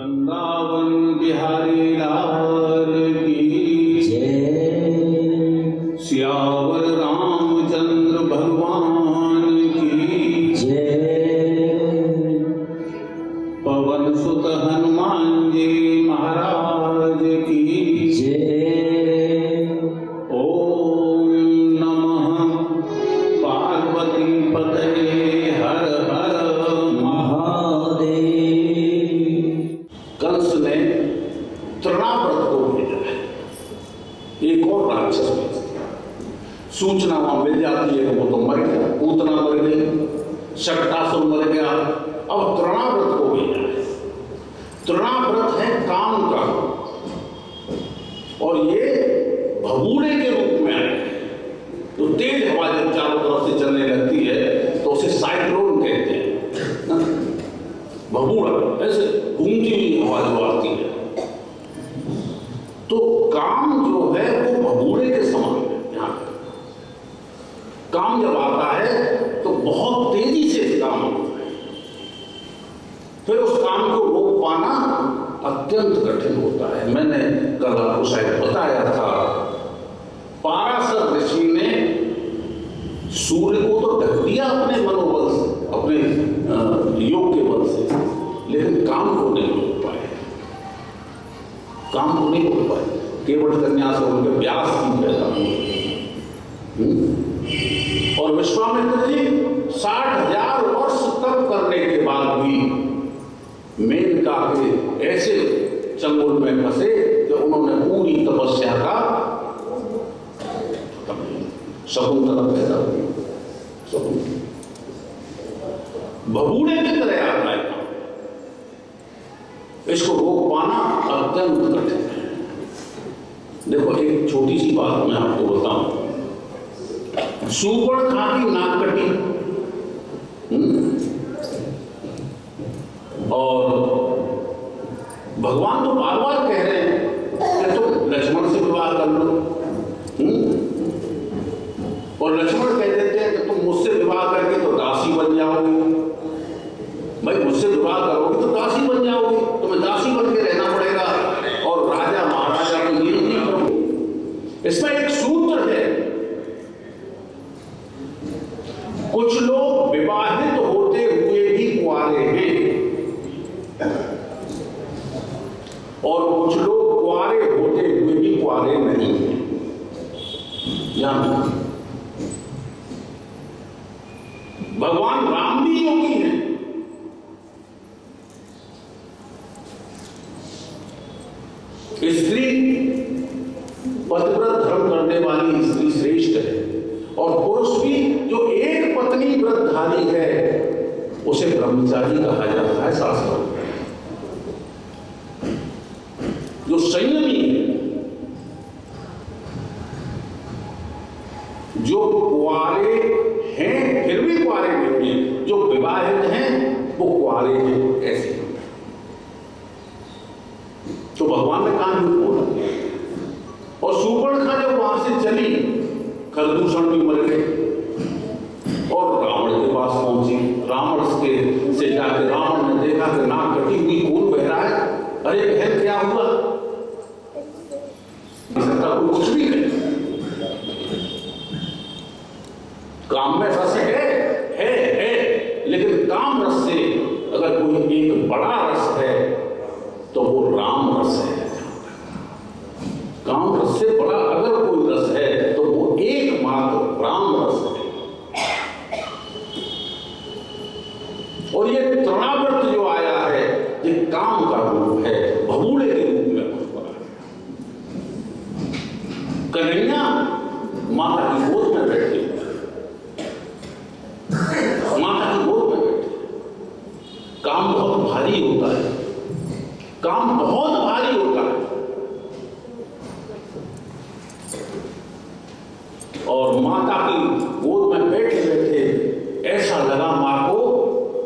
वृंदावन बिहारी लाल की जय। सियावर रामचंद्र भगवान की जय। पवन सुत हनुमान जी महाराज की जय। ओम नमः पार्वती पतये हर हर महादेव। कंस ने तृणाव्रत को भेजा है, एक और राक्षस भेज दिया। सूचना वहां मिल जाती है कि वो तो मर गया, पूतना मर गई, शक्टासुर मर गया। अब तृणाव्रत को भेजा है। तृणाव्रत है काम का, और ये भगूड़े के रूप में आए। तो तेज हवा जब चारों तरफ से चलने लगती है तो उसे साइक्लोन कहते हैं। भगूड़ा ऐसे घूमती हुई हवा जो आती है, तो काम जो है वो भगूड़े के समान है। यहाँ काम जब आता है तो बहुत तेजी से काम होता है, फिर उस काम को रोक पाना अत्यंत कठिन होता है। मैंने कल आपको शायद बताया था, पाराशर ऋषि ने सूर्य को तो ढक दिया अपने मनोबल से, अपने योग के बल से, लेकिन काम को नहीं रोक पाए। काम को नहीं रोक पाए। केवल कन्या से उनके व्यास की पैदा हुई। और विश्वामित्र जी 60,000 वर्ष तप करने के बाद भी मेनका के ऐसे चंगुल में फंसे कि उन्होंने पूरी तपस्या का शकुंतला पैदा हुई। भगूड़े की तरह आता है, इसको रोक पाना अत्यंत कठिन है। देखो एक छोटी सी बात मैं आपको बताऊं, सूर्पणखा की नाक कटी, और भगवान तो बार बार कह रहे हैं कि तुम लक्ष्मण से विवाह कर लो, और लक्ष्मण कह देते हैं कि तुम मुझसे विवाह करके तो दासी बन जाओगी। भाई मुझसे विवाह करोगे तो दासी बन जाओगी, तुम्हें दासी बन के रहना पड़ेगा, और राजा महाराजा को ये नहीं करोगे। इसमें एक सूत्र है, कुछ लोग विवाहित होते हुए भी कुंवारे हैं, और कुछ लोग कुंवारे होते हुए भी कुंवारे नहीं हैं। भगवान राम भी योगी हैं। स्त्री पतिव्रत धर्म करने वाली स्त्री श्रेष्ठ है, और पुरुष भी जो एक पत्नी व्रतधारी है उसे ब्रह्मचारी कहा जाता है शास्त्रों में। जो संयमी है, जो कुंवारे हैं फिर भी कुंवारे नहीं हैं, जो विवाहित हैं वो कुंवारे हैं, ऐसे। तो भगवान ने कहा झूठ बोला। और सूर्पणखा जब वहां से चली, खरदूषण भी मर गए, और रावण के पास पहुंची। रावण से जाकर रावण ने देखा कि नाक कटी हुई, खून बह रहा है। अरे बहन क्या हुआ? सकता कोई कुछ भी नहीं, काम में रस है, लेकिन काम रस से अगर कोई एक बड़ा रस है तो वो राम रस है। काम रस से बड़ा अगर कोई रस है तो वो एकमात्र राम रस है। और ये तृणाव्रत जो आया है, ये काम का रूप है, भगूड़े के रूप में पड़ा है। कन्हैया माता की गोद में बैठे, माता की गोद में बैठे। काम बहुत भारी होता है, काम बहुत भारी होता है। और माता की गोद में बैठे बैठे ऐसा लगा मां को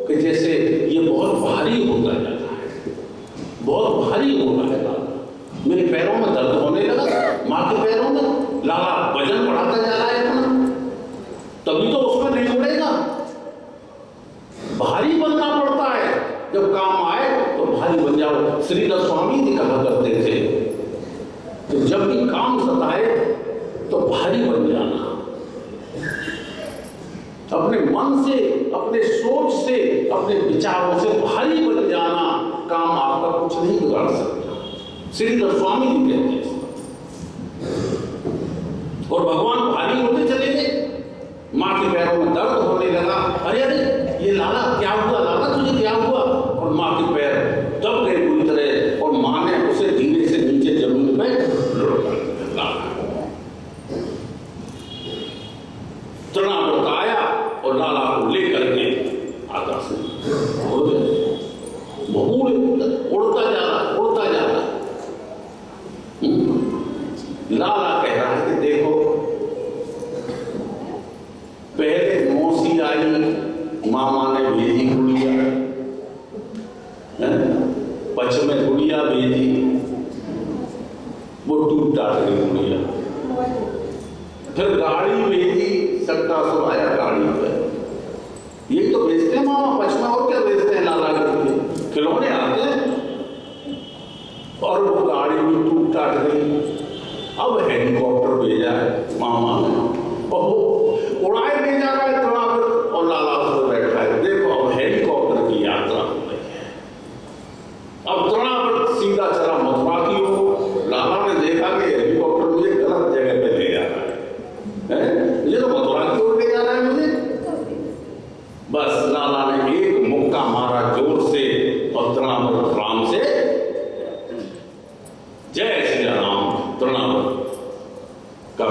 कि जैसे ये बहुत भारी होता जाता है, बहुत भारी होता है। मेरे पैरों में दर्द होने लगा, मां के पैरों में। लाला वजन बढ़ाता जा रहा है इतना, तभी तो उसमें नहीं उड़ेगा। भारी बनना पड़ता है, जब काम आए तो भारी बन जाओ। श्रीधर स्वामी जी कहा करते थे कि जब भी काम सताए तो भारी बन जाना, अपने मन से, अपने सोच से, अपने विचारों से भारी बन जाना, काम आपका कुछ नहीं बिगाड़ सकता। श्रीधर स्वामी जी कहते हैं। और भगवान भारी होते चले गए, माँ के पैरों में दर्द होने लगा। अरे अरे ये लाला क्या हुआ, लाला तुझे क्या हुआ? और माँ के पैर दब गए पूरी तरह, और माँ ने उसे धीरे से नीचे जमीन में लुढ़का तना बताया और लाला को लेकर के आकाश में उड़ गए। उड़ता जा रहा, उड़ता जा रहा। लाला कह रहा है कि देखो, पहले मौसी आई, मामा ने भेजी गुड़िया, पश्चिम में गुड़िया भेजी, वो टूट टाट गई गुड़िया। फिर गाड़ी भेजी, सट्टा सुनाया गाड़ी पे। ये तो बेचते हैं मामा पश्चिम, और क्या बेचते हैं लाला के लिए? खिलौने आते हैं। और वो गाड़ी भी टूट टाट गई। अब हेलीकॉप्टर भेजा है मामा ने, और वो उड़ाए ले जा रहा है तड़ावर, और लाला उसमें बैठा है। देखो अब हेलीकॉप्टर की यात्रा हो गई है। अब तड़ावर सीधा चला मथुरा की ओर। लाला ने देखा कि हेलीकॉप्टर मुझे गलत जगह पे ले जा रहा है, मुझे तो मथुरा की ओर ले जा रहा है मुझे। बस लाला ने एक मुक्का मारा जोर से, और तड़ावर राम से जय श्री राम तृणावर का।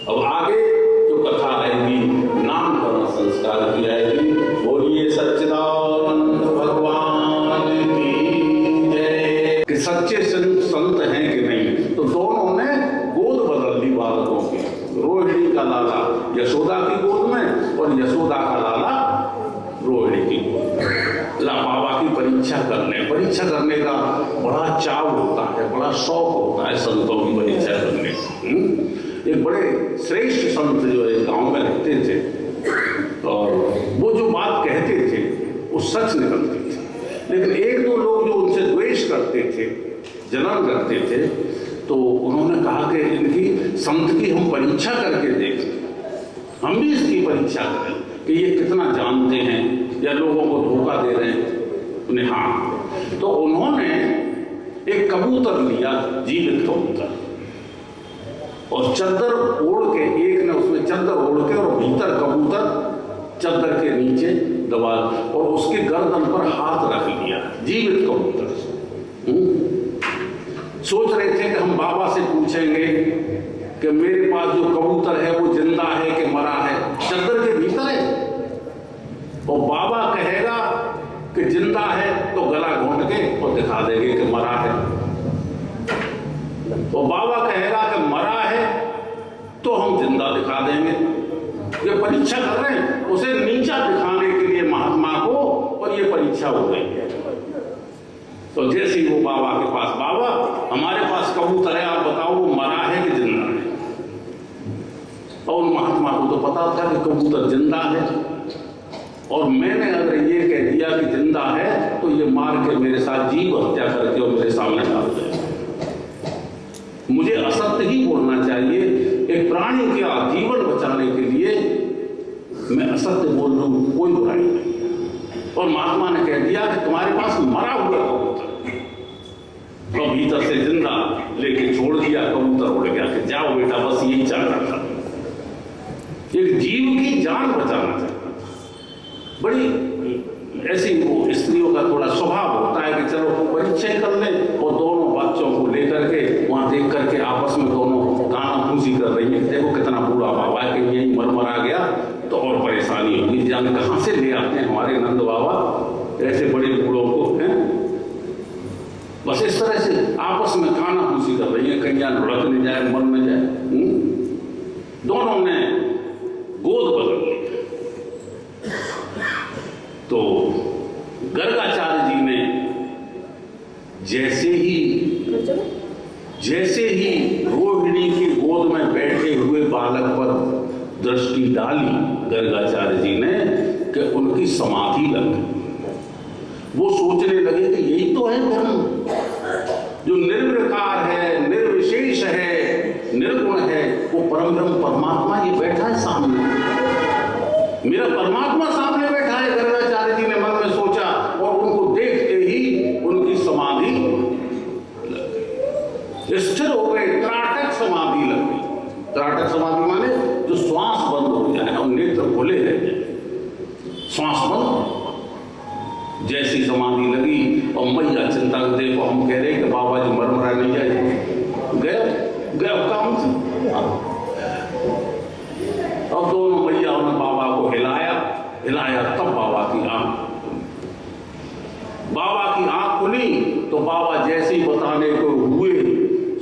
अब आगे जो कथा आएगी, नामकरण संस्कार की आएगी। बोलिए सच्चिदानंद भगवान की जय। कि सच्चे संत हैं कि नहीं, तो दोनों ने गोद बदल ली बालकों की। रोहिणी का लाला यशोदा की गोद में, और यशोदा का लाला रोहिणी की गोद में। बाबा की परीक्षा करने का बड़ा चाव होता है, बड़ा शौक होता है संतों की परीक्षा करने का। एक बड़े श्रेष्ठ संत जो इस गांव में रहते थे, और वो जो बात कहते थे वो सच निकलती थी। लेकिन एक दो लोग जो उनसे द्वेष करते थे, जलन करते थे, तो उन्होंने कहा कि इनकी संत की हम परीक्षा करके देखें, हम भी इसकी परीक्षा करें कि ये कितना जानते हैं या लोगों को धोखा दे रहे हैं। उन्हें हाँ, तो उन्होंने एक कबूतर लिया, जीवित कबूतर, और चद्दर ओढ़ के, एक ने उसमें चद्दर ओढ़ के और भीतर कबूतर चद्दर के नीचे दबा, और उसके गर्दन पर हाथ रख लिया, जीवित कबूतर। सोच रहे थे कि हम बाबा से पूछेंगे कि मेरे पास जो कबूतर है वो जिंदा है कि मरा है, चद्दर के भीतर है। और बाबा कहेगा कि जिंदा है तो गला घोंट के और दिखा देंगे कि मरा है, और बाबा कहेगा कि मरा है तो हम जिंदा दिखा देंगे। ये परीक्षा कर रहे हैं, उसे नीचा दिखाने के लिए महात्मा को, और ये परीक्षा हो गई है। तो जैसे ही वो बाबा के पास, बाबा हमारे पास कबूतर है, आप बताओ वो मरा है कि जिंदा है? और महात्मा को तो पता था कि कबूतर जिंदा है, और मैंने अगर ये कह दिया कि जिंदा है तो ये मार के मेरे साथ जीव हत्या करके और मेरे सामने डाल दे। मुझे असत्य ही बोलना चाहिए। एक प्राणी का जीवन बचाने के लिए मैं असत्य बोल रहा हूं, कोई बुराई नहीं। और महात्मा ने कह दिया कि तुम्हारे पास मरा हुआ कबूतर, तो भीतर से जिंदा लेके छोड़ दिया, कबूतर उड़ गया कि जाओ बेटा, बस यही चाह रहा था, एक जीव की जान बचाना चाहिए। बड़ी ऐसी वो स्त्रियों का थोड़ा स्वभाव होता है कि चलो परीक्षा कर लें, और दोनों बच्चों को लेकर के वहां देख करके आपस में दोनों काना फूसी कर रही है। देखो कितना बूढ़ा बाबा है कि यही मर आ गया तो और परेशानी होगी, जाने कहाँ से ले आते हैं हमारे नंद बाबा ऐसे बड़े बूढ़ों को, हैं? बस इस तरह से आपस में काना फूसी कर रही है, कहीं लुढ़क नहीं जाए, मर न जाए। दोनों ने गोद बदल ली। तो गर्गाचार्य जी ने जैसे ही रोहिणी की गोद में बैठे हुए बालक पर दृष्टि डाली गर्गाचार्य जी ने, कि उनकी समाधि लग गई। वो सोचने लगे कि यही तो है धर्म, जो निर्विकार है, निर्विशेष है, निर्गुण है, वो परम ब्रह्म परमात्मा ये बैठा है सामने, मेरा परमात्मा सामने बैठा है। गर्गाचार्य जी ने मन में सोचा और उनको देखते ही उनकी समाधि लग गई, स्थिर हो गए, त्राटक समाधि लग गई। त्राटक समाधि माने जो श्वास बंद हो जाए और नेत्र खुले रह जाए, श्वास बंद। जैसी समाधि लगी और मैया चिंता करते को हम कह रहे कि बाबा जी मरमरा नहीं जाए, गए काम से। अब दोनों मैयाओं ने बाबा को हिलाया तब बाबा की आंख खुली तो बाबा जैसे ही बताने को हुए,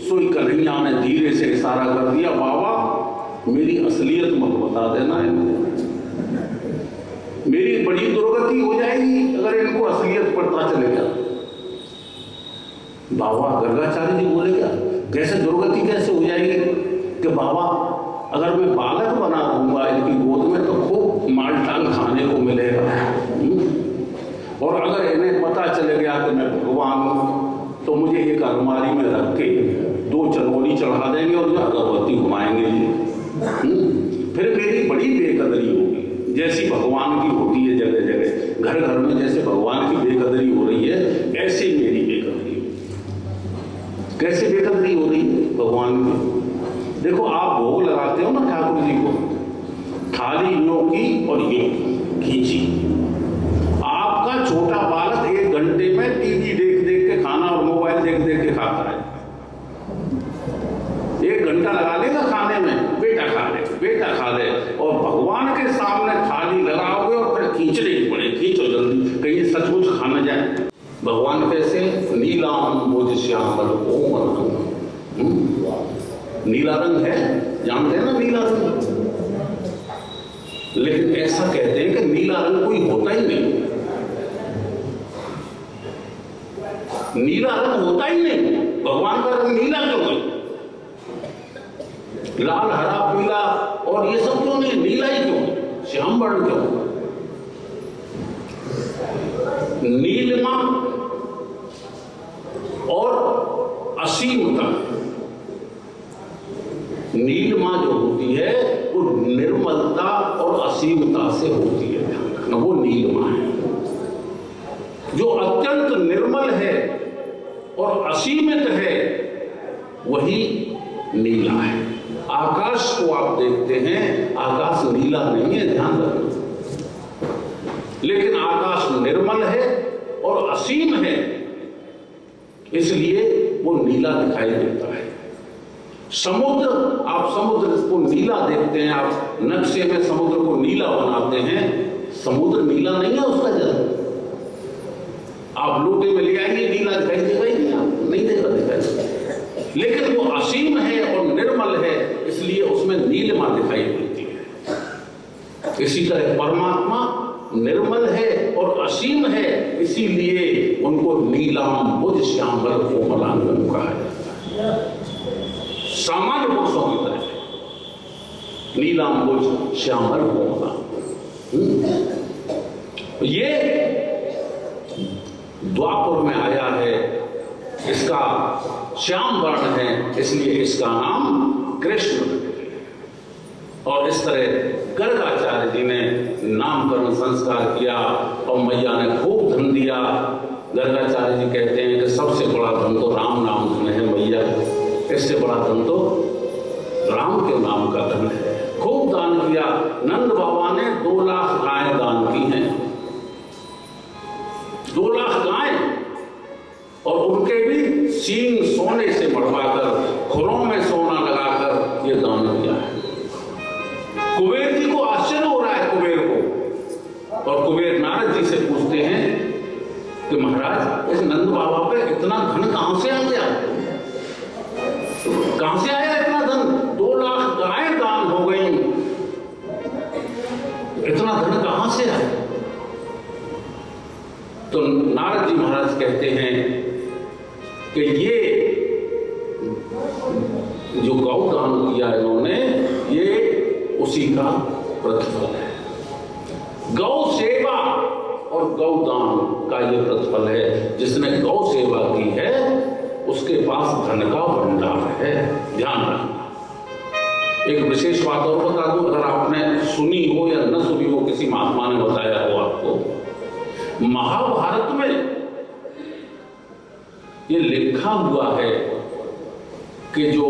सोई कन्हैया ने धीरे से इशारा कर दिया, बाबा मेरी असलियत मत बता देना इनको, मेरी बड़ी दुर्गति हो जाएगी अगर इनको असलियत पता चलेगा। बाबा गर्गाचार्य जी बोले क्या, कैसे दुर्गति कैसे हो जाएगी कि बाबा अगर मैं बालक बना रहूंगा इनकी गोद में तो खूब मालटाल खाने को मिलेगा, और अगर इन्हें पता चले गया कि मैं भगवान हूं तो मुझे एक अलमारी में रख के 2 चनोरी चढ़ा देंगे और अगरबत्ती घुमाएंगे जी, फिर मेरी बड़ी बेकदरी होगी, जैसी भगवान की होती है जगह जगह, घर घर में जैसे भगवान की बेकदरी हो रही है ऐसे मेरी बेकदरी होगी। कैसे बेकदरी हो रही है भगवान की? देखो आप भोग लगाते हो ना ठाकुर जी को, थाली यूं की और यूं खींची, आपका छोटा बालक 1 घंटे में टीवी देख देख के खाना और मोबाइल देख देख के खाता है, 1 घंटा लगा लेगा खाने में, बेटा खा ले, और भगवान के सामने थाली लगाओगे और फिर खींचने की पड़े, खींचो जल्दी कहीं सचमुच खा न जाए। भगवान कैसे? नीलाम बोध श्यामल कोमल, नीला रंग है, जानते हैं ना नीला रंग, लेकिन ऐसा कहते हैं कि नीला रंग कोई होता ही नहीं, नीला रंग होता ही नहीं, भगवान का रंग नीला क्यों है? लाल हरा पीला और ये सब क्यों नहीं, नीला ही क्यों, श्याम वर्ण क्यों? नीलिमा और असीमता, नीलिमा जो होती है वो निर्मलता और असीमता से होती है, ध्यान रखना, वो नीलिमा है। जो अत्यंत निर्मल है और असीमित है वही नीला है। आकाश को आप देखते हैं, आकाश नीला नहीं है, ध्यान रखना, लेकिन आकाश निर्मल है और असीम है, इसलिए वो नीला दिखाई देता है। समुद्र, आप समुद्र को नीला देखते हैं, आप नक्शे में समुद्र को नीला बनाते हैं, समुद्र नीला नहीं है, उसका जल आप लोटे में ले आएंगे नीला दिखाई देगा ही नहीं, आप नहीं देगा दिखाई, लेकिन वो असीम है और निर्मल है, इसलिए उसमें नीलिमा दिखाई देती है। इसी तरह परमात्मा निर्मल है और असीम है, इसीलिए उनको नीलाम बुध श्यामल कोमलांगम कहा जाता है। सामान्य पुरुषों की तरह नीलाम बुध श्यामल कोमलांगम, ये द्वापर में आया है, इसका श्याम वर्ण है, इसलिए इसका नाम कृष्ण। और इस तरह गर्गाचार्य जी ने नामकरण संस्कार किया और मैया ने खूब धन दिया। गर्गाचार्य जी कहते हैं कि सबसे बड़ा धन तो राम नाम धन है मैया, इससे बड़ा धन तो राम के नाम का धन है। खूब दान किया, नंद बाबा ने 2 लाख गायें दान की हैं, 2 लाख गायें, और उनके भी सींग सोने से मढ़वाकर, खुरों में सोना लगाकर ये दान किया है। कुबेर जी को आश्चर्य हो रहा है, कुबेर को, और कुबेर नारद जी से पूछते हैं कि महाराज इस नंद बाबा पे इतना धन कहां से आ गया, कहां से आया इतना धन? 2 लाख गायें दान हो गई, इतना धन कहां से आया? तो नारद जी महाराज कहते हैं कि ये जो गौ दान किया इन्होंने, ये उसी का प्रतिफल है। गौ सेवा और गौदान का ये प्रतिफल है। जिसने गौ सेवा की है उसके पास धन का भंडार है। ध्यान रखना। एक विशेष बात और बता दूं, अगर आपने सुनी हो या न सुनी हो, किसी महात्मा ने बताया हो आपको, महाभारत में ये लिखा हुआ है कि जो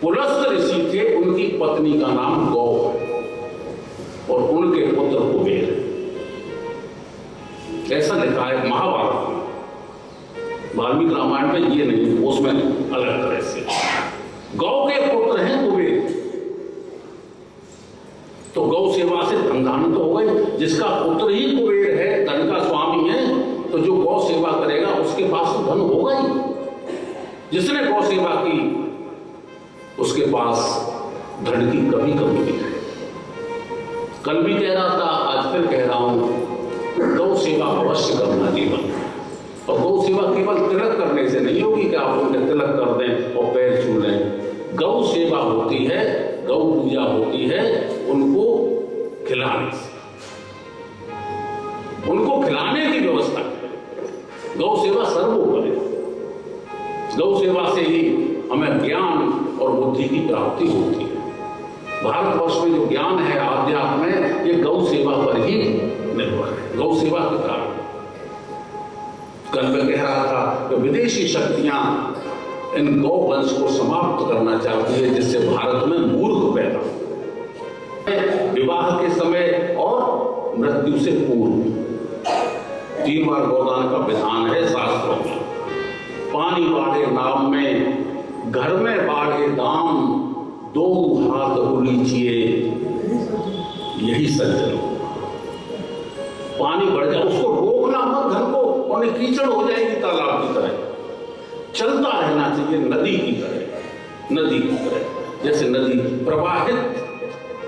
पुलस्त ऋषि थे उनकी पत्नी का नाम गौ है और उनके पुत्र कुबेर। ऐसा लिखा है महाभारत में। वाल्मीकि रामायण में ये नहीं, उसमें अलग तरह से। गौ के पुत्र हैं कुबेर। तो गौ सेवा से धन धान तो हो गई। जिसका पुत्र ही कुबेर है, धन का स्वामी है, तो जो गौ सेवा करेगा उसके पास तो धन होगा ही। जिसने गौ सेवा की उसके पास धन की कभी कमी नहीं है। कल भी कह रहा था, आज फिर कह रहा हूं, गौ सेवा अवश्य करना जीवन। और गौ सेवा केवल तिलक करने से नहीं होगी कि आप उनके तिलक कर दें और पैर छू लें। गौ सेवा होती है, गौ पूजा होती है उनको खिलाने से। उनको खिलाने की व्यवस्था करें। गौ सेवा सर्वोपरि। गौ सेवा से ही हमें ज्ञान और बुद्धि की प्राप्ति होती है। भारतवर्ष में जो ज्ञान है आध्यात्म में, ये गौ सेवा पर ही निर्भर है। गौ सेवा के कारण कल मैं कह रहा था कि विदेशी शक्तियां इन गौ वंश को समाप्त करना चाहती है, जिससे भारत में मूर्ख पैदा हो। विवाह के समय और मृत्यु से पूर्व 3 बार गौदान का विधान है शास्त्रों में। पानी बाढ़े नाम में, घर में बाढ़े दाम, 2 हाथ उलीचिए, यही सज्जन हो। पानी बढ़ जाए उसको रोकना मत, धन को, और कीचड़ हो जाएगी तालाब की तरह। चलता रहना चाहिए नदी की तरह। नदी की तरह जैसे नदी प्रवाहित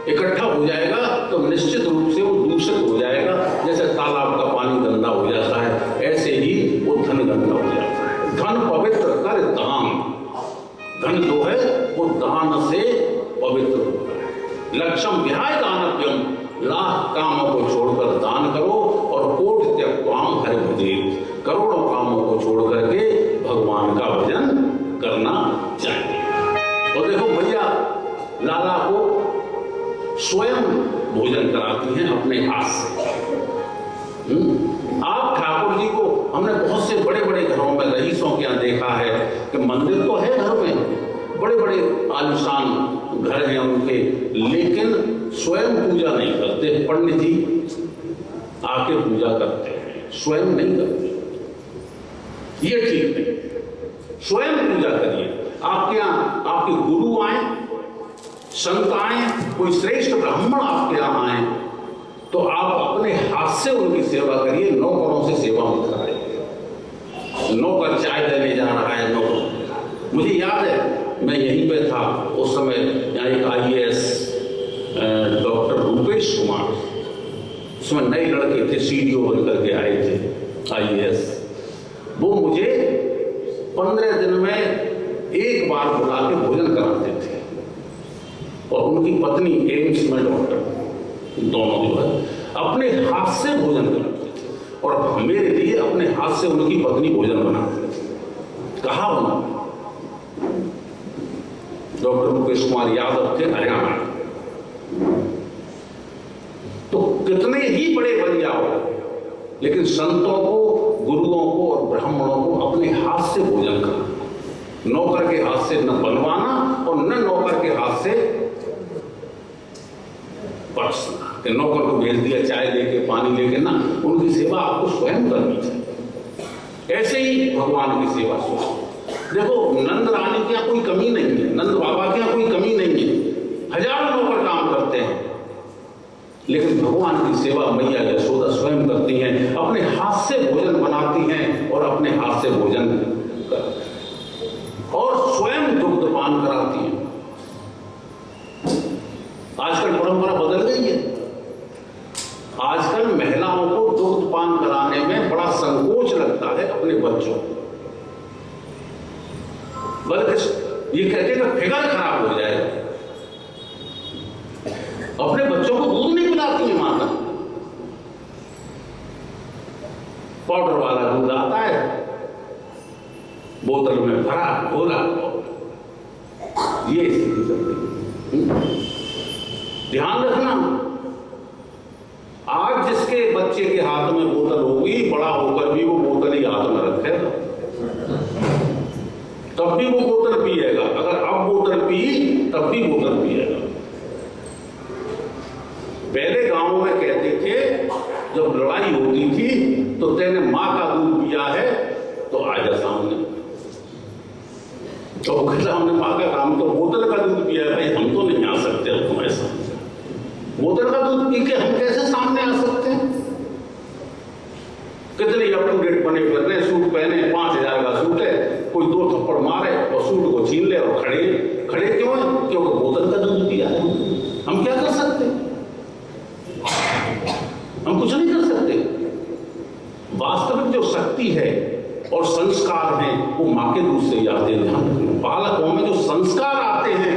इकट्ठा हो जाएगा तो निश्चित रूप से वो दूषित हो जाएगा। जैसे तालाब का पानी गंदा हो जाता है, ऐसे ही वो धन गंदा हो जाता है। धन पवित्र कर दान। धन जो है वो दान से पवित्र होता है। लक्ष्यम विहाय दानव्यम, लाख कामों को छोड़कर दान करो और कोटि त्यक्त्वाम हरि भजेत, करोड़ों कामों को छोड़ करके भगवान का भजन करना चाहिए। और देखो भैया लाला को स्वयं भोजन कराती हैं अपने हाथ से। आप ठाकुर जी को, हमने बहुत से बड़े बड़े घरों में रईसों के यहाँ देखा है कि मंदिर तो है घर में, बड़े बड़े आलिशान घर हैं उनके, लेकिन स्वयं पूजा नहीं करते। पंडित जी आके पूजा करते हैं, स्वयं नहीं करते। ये ठीक नहीं। स्वयं पूजा करिए। आपके यहाँ आपके गुरु आए, संत आए, कोई श्रेष्ठ ब्राह्मण आपके यहाँ आए, तो आप अपने हाथ से उनकी सेवा करिए। नौकरों से सेवा मत कराइए। नौकर चाय देने जा रहा है, नौकर। मुझे याद है मैं यहीं पे था उस समय, यहाँ एक IAS डॉक्टर रूपेश कुमार, उसमें नए लड़के थे, CDO बनकर के आए थे IAS। वो मुझे 15 दिन में एक बार बुला के भोजन कराते थे। और उनकी पत्नी एम्स में डॉक्टर, दोनों जो है अपने हाथ से भोजन कराते थे और मेरे लिए अपने हाथ से उनकी पत्नी भोजन बनाते थे। कहाँ बना? डॉक्टर मुकेश कुमार यादव थे, हरियाणा। तो कितने ही बड़े बन जाओ, लेकिन संतों को, गुरुओं को और ब्राह्मणों को अपने हाथ से भोजन करना। नौकर के हाथ से न बनवाना और न नौकर के हाथ से परसना कि नौकर को भेज दिया चाय लेके, पानी लेके, ना। उनकी सेवा आपको स्वयं करनी चाहिए। ऐसे ही भगवान की सेवा स्वयं। देखो नंद रानी के यहाँ कोई कमी नहीं है, नंद बाबा के यहाँ कोई कमी नहीं है। हजारों नौकर काम करते हैं, लेकिन भगवान की सेवा मैया यशोदा स्वयं करती हैं। अपने हाथ से भोजन बनाती हैं और अपने हाथ से भोजन करती हैं और स्वयं दुग्ध पान कराती हैं। आजकल परंपरा बदल गई है। आजकल महिलाओं को दुग्ध पान कराने में बड़ा संकोच लगता है अपने बच्चों को, बल्कि ये कहते हैं कि फिगर खराब हो जाएगा। अपने बच्चों को दूध नहीं पिलाती है माता। पाउडर वाला दूध आता है, बोतल में भरा घोला, ये स्थिति चल रही है। ध्यान रखना, आज जिसके बच्चे के हाथ में बोतल होगी, बड़ा होकर भी वो बोतल ही हाथ में रखेगा, तब भी वो बोतल पिएगा। अगर अब बोतल पी तब भी बोतल पिएगा। पहले गांव में कहते थे, जब लड़ाई होती थी तो तेने मां का दूध पिया है तो आजा सामने। तो कहता हमने मां का काम तो बोतल का दूध पिया है, भाई हम तो नहीं आ सकते तुम्हारे सामने। बोतल का दूध पी के हम कैसे सामने आ सकते हैं? कितने अप टू डेट बने फिर रहे, सूट पहने, 5,000 का सूट है, कोई 2 थप्पड़ मारे और सूट को छीन ले और खड़े क्यों है? क्योंकि बोतल का दूध पिया है। हम क्या कर सकते? हम कुछ नहीं कर सकते। वास्तविक जो शक्ति है और संस्कार हैं वो मां के दूध से ही आते हैं। ध्यान रखना, बालकों में जो संस्कार आते हैं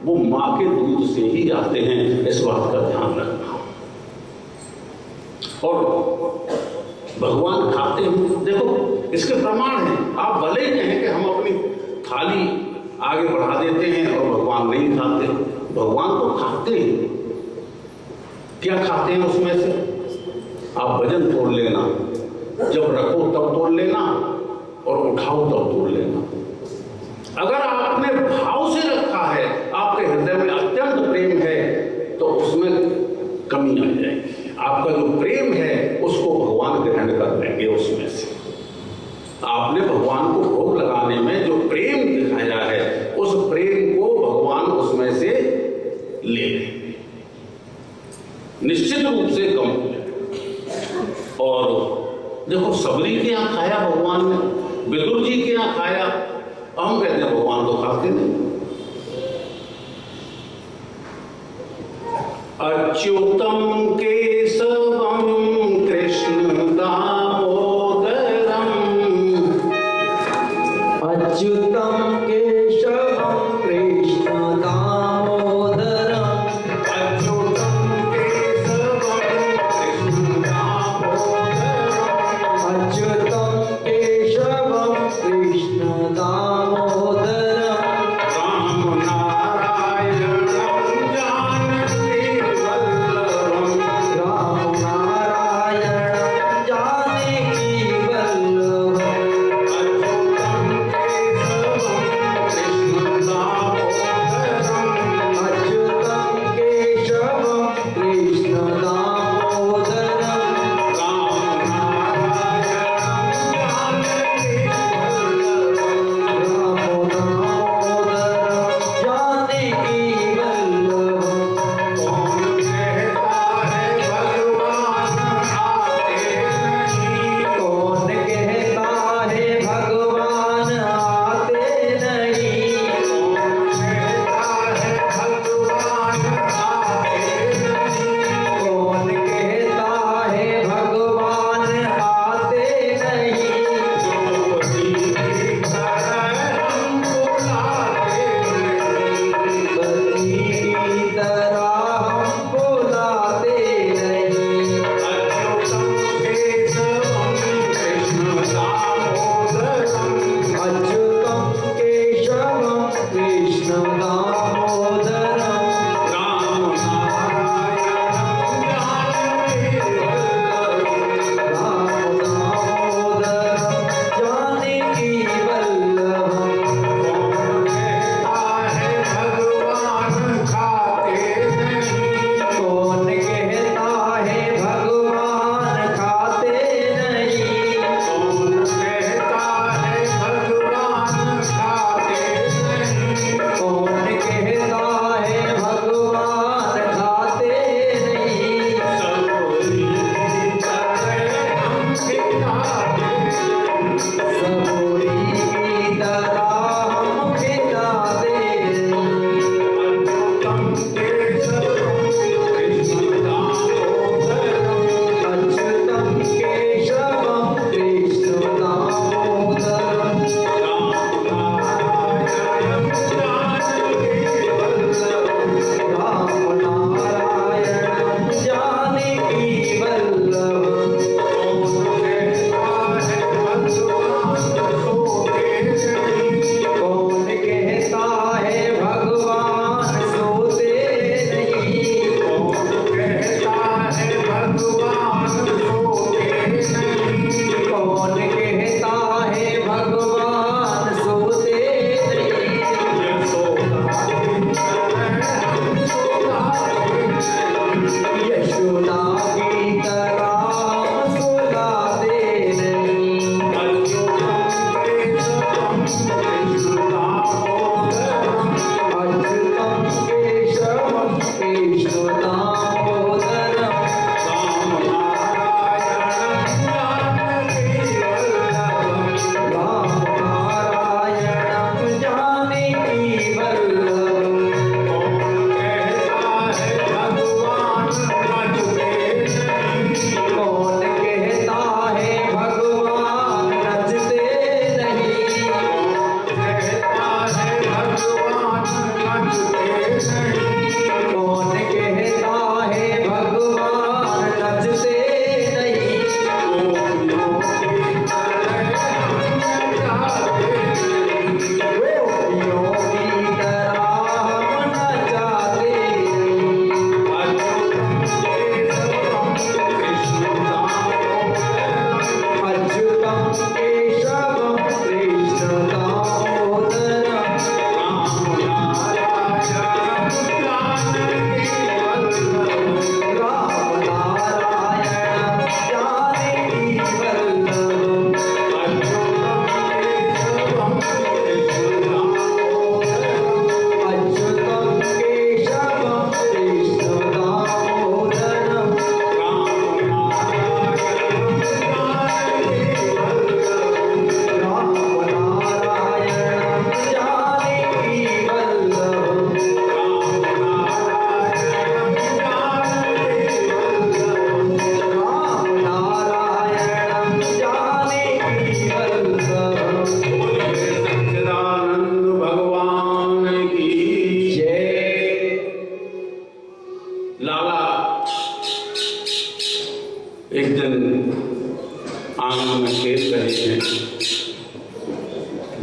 वो मां के दूध से ही आते हैं, इस बात का ध्यान रखना। और भगवान खाते हैं, देखो इसके प्रमाण हैं। आप भले ही कहें कि हम अपनी थाली आगे बढ़ा देते हैं और भगवान नहीं खाते, भगवान तो खाते हैं। क्या खाते हैं उसमें से? आप वजन तोड़ लेना, जब रखो तब तोड़ लेना और उठाओ तब तोड़ लेना। अगर आपने भाव से रखा है, आपके हृदय में अत्यंत प्रेम है, तो उसमें कमी आ जाएगी। आपका जो प्रेम है उसको भगवान ग्रहण कर लेंगे उसमें से। आपने भगवान को भोग लगाने में जो प्रेम दिखाया है, उस प्रेम को भगवान उसमें से ले लेंगे, निश्चित रूप से कम। और देखो, सबरी के यहाँ खाया भगवान ने, विदुर जी के यहाँ खाया, हम कहते हैं भगवान तो खाते नहीं। अच्युतम केशवम कृष्ण दामोदरम, अच्युतम केशवम कृष्ण दामोदरम, अच्युतम केशवम कृष्ण दामोदरम, अच्युतम केशवम कृष्ण दामोदरम, राम नारायणं जानकी वल्लभं,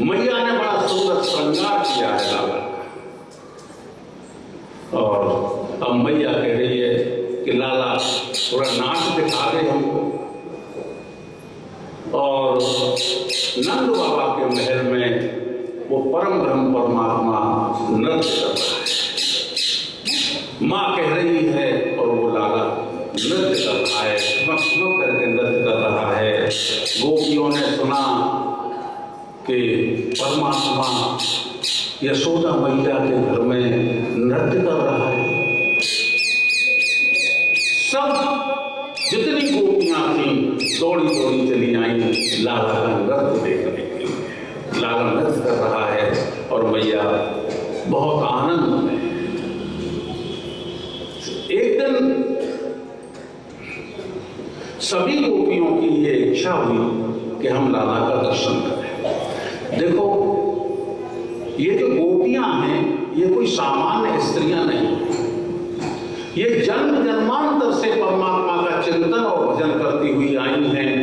मैया ने बड़ा सुंदर श्रृंगार किया है लाला का। और अब मैया कह रही है कि लाला थोड़ा नाच दिखा दे हमको। और नंद बाबा के महल में वो परम ब्रह्म परमात्मा नृत्य कर रहा है। माँ कह रही है और वो लाला नृत्य कर रहा है, ठुमक ठुमक करके नृत्य कर रहा है। गोपियों ने सुना कि परमात्मा यशोदा मैया के घर में नृत्य कर रहा है। सब जितनी गोपियां थी दौड़ी दौड़ी चली आई लाला का नृत्य देखने के लिए। लाला नृत्य कर रहा है और मैया बहुत आनंद में। एक दिन सभी गोपियों की ये इच्छा हुई कि हम लाला का दर्शन करें। देखो, ये जो गोपियां हैं ये कोई सामान्य स्त्रियां नहीं, ये जन्म जन्मांतर से परमात्मा का चिंतन और भजन करती हुई आई हैं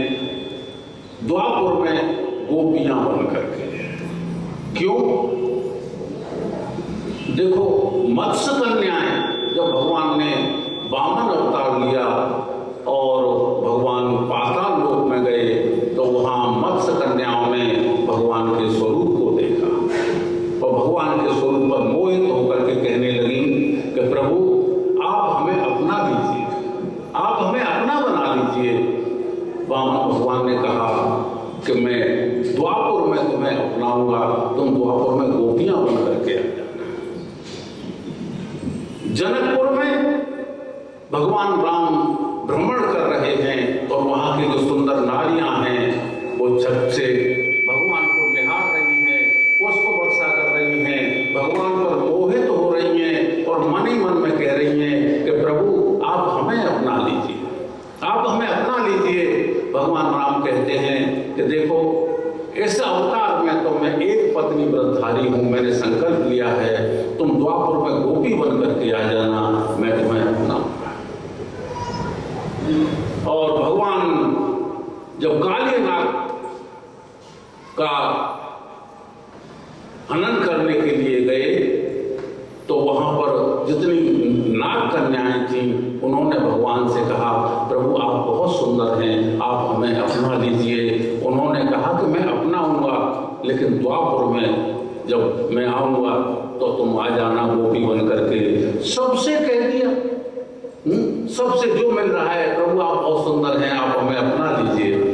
द्वापुर में गोपियां बन करके। क्यों? देखो, मत्स्य कन्याएं जब भगवान ने वामन अवतार लिया और भगवान पाताल लोक में गए तो वहां मत्स्य कन्याओं ने भगवान के स्वरूप को देखा और भगवान के स्वरूप पर मोहित होकर के कहने लगी कि प्रभु आप हमें अपना लीजिए, आप हमें अपना बना लीजिए। वामन भगवान ने कहा कि मैं द्वापुर में तुम्हें अपनाऊंगा, तुम द्वापुर में गोपियां बन करके आ जाना। जनकपुर में भगवान राम भ्रमण कर रहे हैं और वहां की जो सुंदर नारियां हैं वो छत से भगवान को निहार रही हैं, पुष्प वर्षा कर रही हैं, भगवान पर मोहित हो रही हैं और मन ही मन में कह रही हैं कि प्रभु आप हमें अपना लीजिए, आप हमें अपना लीजिए। भगवान राम कहते हैं कि देखो, इस अवतार में तो मैं एक पत्नी व्रतधारी हूं, मैंने संकल्प लिया है, तुम द्वापुर में गोपी बन करके आ जाना, मैं तुम्हें अपनाऊंगा। और भगवान जब कालीनाग का हनन करने के लिए गए तो वहां पर जितनी नाग कन्याएं थी उन्होंने भगवान से कहा, प्रभु आप बहुत सुंदर हैं, आप हमें अपना लीजिए। उन्होंने कहा कि मैं अपनाऊंगा, लेकिन द्वापुर में जब मैं आऊंगा तो तुम आ जाना गोपी बन करके। सबसे कह दिया, सबसे जो मिल रहा है, प्रभु आप बहुत सुंदर हैं, आप हमें अपना लीजिए।